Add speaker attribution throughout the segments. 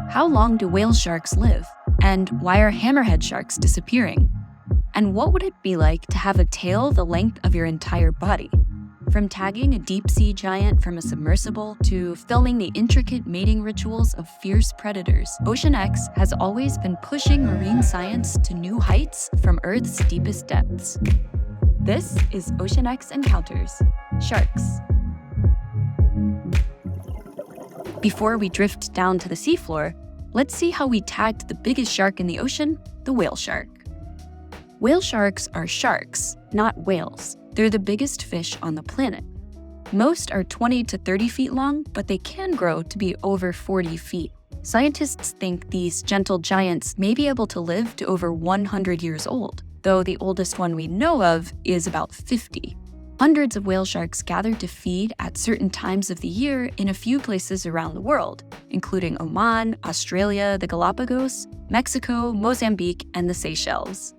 Speaker 1: How long do whale sharks live? And why are hammerhead sharks disappearing? And what would it be like to have a tail the length of your entire body? From tagging a deep-sea giant from a submersible to filming the intricate mating rituals of fierce predators, OceanX has always been pushing marine science to new heights from Earth's deepest depths. This is OceanX Encounters Sharks. Before we drift down to the seafloor, let's see how we tagged the biggest shark in the ocean, the whale shark. Whale sharks are sharks, not whales. They're the biggest fish on the planet. Most are 20 to 30 feet long, but they can grow to be over 40 feet. Scientists think these gentle giants may be able to live to over 100 years old, though the oldest one we know of is about 50. Hundreds of whale sharks gather to feed at certain times of the year in a few places around the world, including Oman, Australia, the Galapagos, Mexico, Mozambique, and the Seychelles.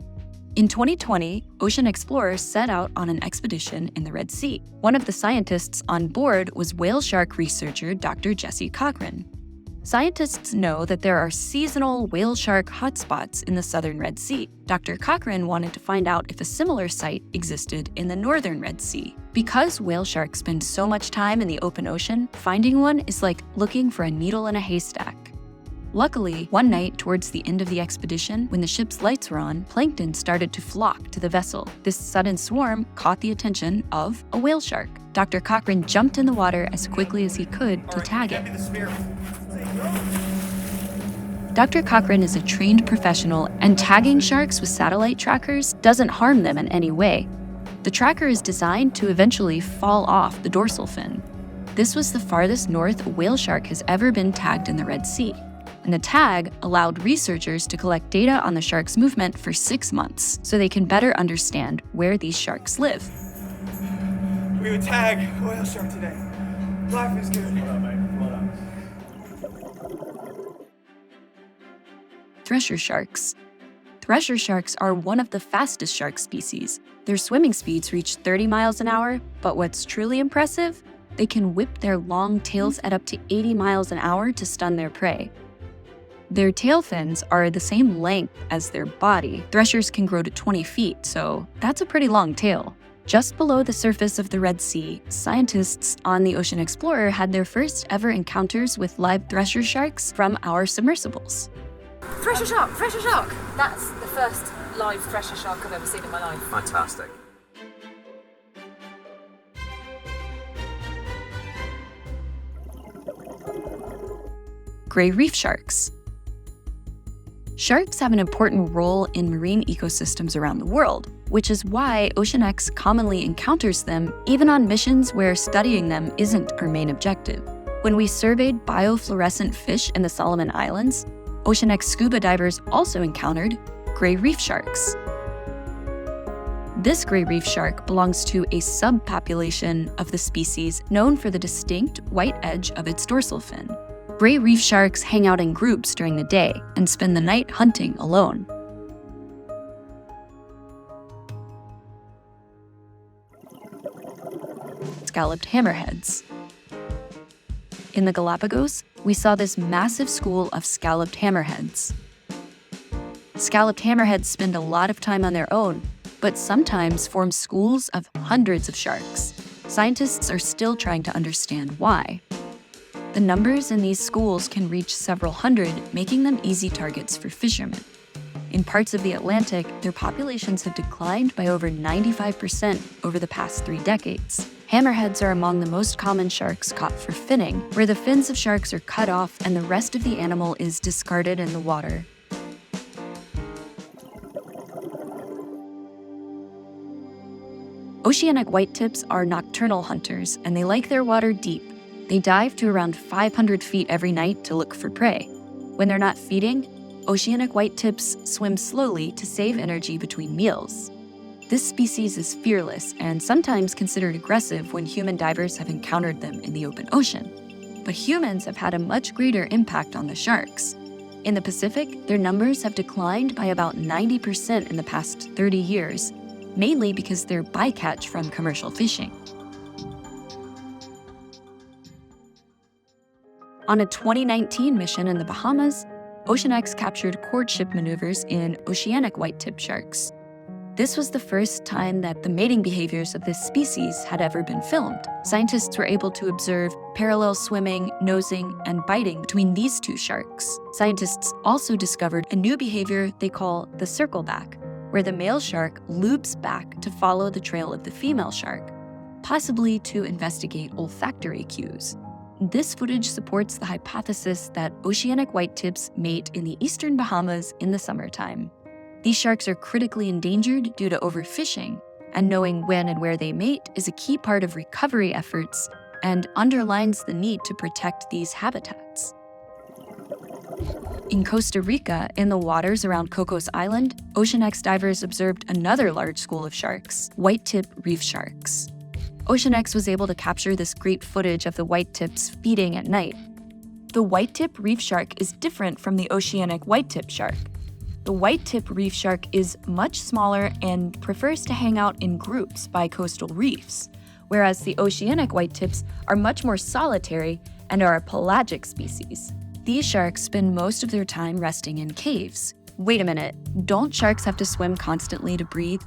Speaker 1: In 2020, ocean explorers set out on an expedition in the Red Sea. One of the scientists on board was whale shark researcher Dr. Jesse Cochran. Scientists know that there are seasonal whale shark hotspots in the southern Red Sea. Dr. Cochran wanted to find out if a similar site existed in the northern Red Sea. Because whale sharks spend so much time in the open ocean, finding one is like looking for a needle in a haystack. Luckily, one night towards the end of the expedition, when the ship's lights were on, plankton started to flock to the vessel. This sudden swarm caught the attention of a whale shark. Dr. Cochran jumped in the water as quickly as he could to tag it. Dr. Cochran is a trained professional, and tagging sharks with satellite trackers doesn't harm them in any way. The tracker is designed to eventually fall off the dorsal fin. This was the farthest north a whale shark has ever been tagged in the Red Sea. And the tag allowed researchers to collect data on the shark's movement for 6 months so they can better understand where these sharks live.
Speaker 2: We would tag a whale shark today. Life is good. Hold on, mate. Hold on.
Speaker 1: Thresher sharks. Thresher sharks are one of the fastest shark species. Their swimming speeds reach 30 miles an hour, but what's truly impressive? They can whip their long tails at up to 80 miles an hour to stun their prey. Their tail fins are the same length as their body. Threshers can grow to 20 feet, so that's a pretty long tail. Just below the surface of the Red Sea, scientists on the Ocean Explorer had their first ever encounters with live thresher sharks from our submersibles.
Speaker 3: Thresher shark! Thresher shark! That's the first live thresher shark I've ever seen in my life.
Speaker 4: Fantastic.
Speaker 1: Gray reef sharks. Sharks have an important role in marine ecosystems around the world, which is why OceanX commonly encounters them even on missions where studying them isn't our main objective. When we surveyed biofluorescent fish in the Solomon Islands, OceanX scuba divers also encountered gray reef sharks. This gray reef shark belongs to a subpopulation of the species known for the distinct white edge of its dorsal fin. Gray reef sharks hang out in groups during the day and spend the night hunting alone. Scalloped hammerheads. In the Galapagos, we saw this massive school of scalloped hammerheads. Scalloped hammerheads spend a lot of time on their own, but sometimes form schools of hundreds of sharks. Scientists are still trying to understand why. The numbers in these schools can reach several hundred, making them easy targets for fishermen. In parts of the Atlantic, their populations have declined by over 95% over the past 3 decades. Hammerheads are among the most common sharks caught for finning, where the fins of sharks are cut off and the rest of the animal is discarded in the water. Oceanic whitetips are nocturnal hunters, and they like their water deep. They dive to around 500 feet every night to look for prey. When they're not feeding, oceanic whitetips swim slowly to save energy between meals. This species is fearless and sometimes considered aggressive when human divers have encountered them in the open ocean. But humans have had a much greater impact on the sharks. In the Pacific, their numbers have declined by about 90% in the past 30 years, mainly because they're bycatch from commercial fishing. On a 2019 mission in the Bahamas, OceanX captured courtship maneuvers in oceanic whitetip sharks. This was the first time that the mating behaviors of this species had ever been filmed. Scientists were able to observe parallel swimming, nosing, and biting between these two sharks. Scientists also discovered a new behavior they call the circleback, where the male shark loops back to follow the trail of the female shark, possibly to investigate olfactory cues. This footage supports the hypothesis that oceanic whitetips mate in the eastern Bahamas in the summertime. These sharks are critically endangered due to overfishing, and knowing when and where they mate is a key part of recovery efforts and underlines the need to protect these habitats. In Costa Rica, in the waters around Cocos Island, OceanX divers observed another large school of sharks, whitetip reef sharks. OceanX was able to capture this great footage of the whitetips feeding at night. The whitetip reef shark is different from the oceanic whitetip shark. The whitetip reef shark is much smaller and prefers to hang out in groups by coastal reefs, whereas the oceanic whitetips are much more solitary and are a pelagic species. These sharks spend most of their time resting in caves. Wait a minute, don't sharks have to swim constantly to breathe?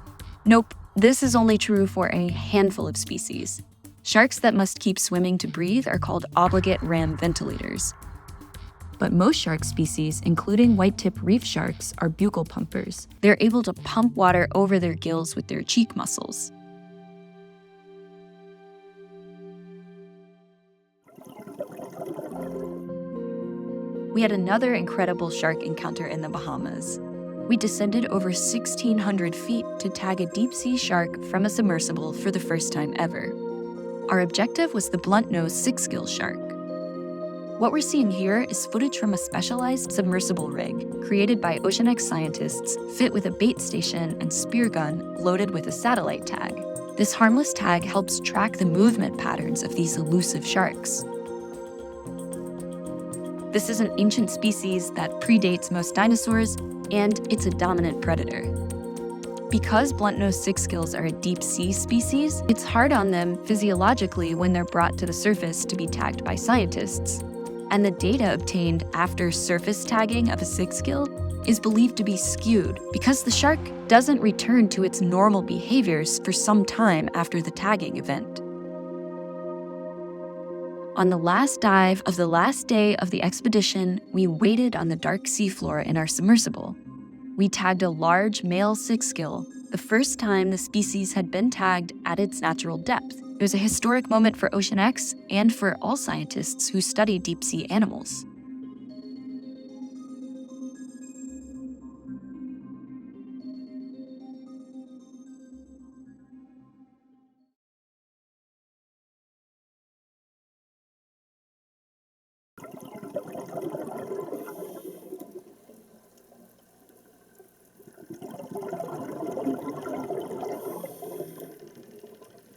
Speaker 1: Nope, this is only true for a handful of species. Sharks that must keep swimming to breathe are called obligate ram ventilators. But most shark species, including whitetip reef sharks, are buccal pumpers. They're able to pump water over their gills with their cheek muscles. We had another incredible shark encounter in the Bahamas. We descended over 1,600 feet to tag a deep-sea shark from a submersible for the first time ever. Our objective was the bluntnose SIXGILL shark. What we're seeing here is footage from a specialized submersible rig created by OceanX scientists, fit with a bait station and spear gun loaded with a satellite tag. This harmless tag helps track the movement patterns of these elusive sharks. This is an ancient species that predates most dinosaurs, and it's a dominant predator. Because bluntnose SIXGILLs are a deep-sea species, it's hard on them physiologically when they're brought to the surface to be tagged by scientists. And the data obtained after surface tagging of a SIXGILL is believed to be skewed because the shark doesn't return to its normal behaviors for some time after the tagging event. On the last dive of the last day of the expedition, we waited on the dark seafloor in our submersible. We tagged a large male SIXGILL, the first time the species had been tagged at its natural depth. It was a historic moment for OceanX and for all scientists who study deep-sea animals.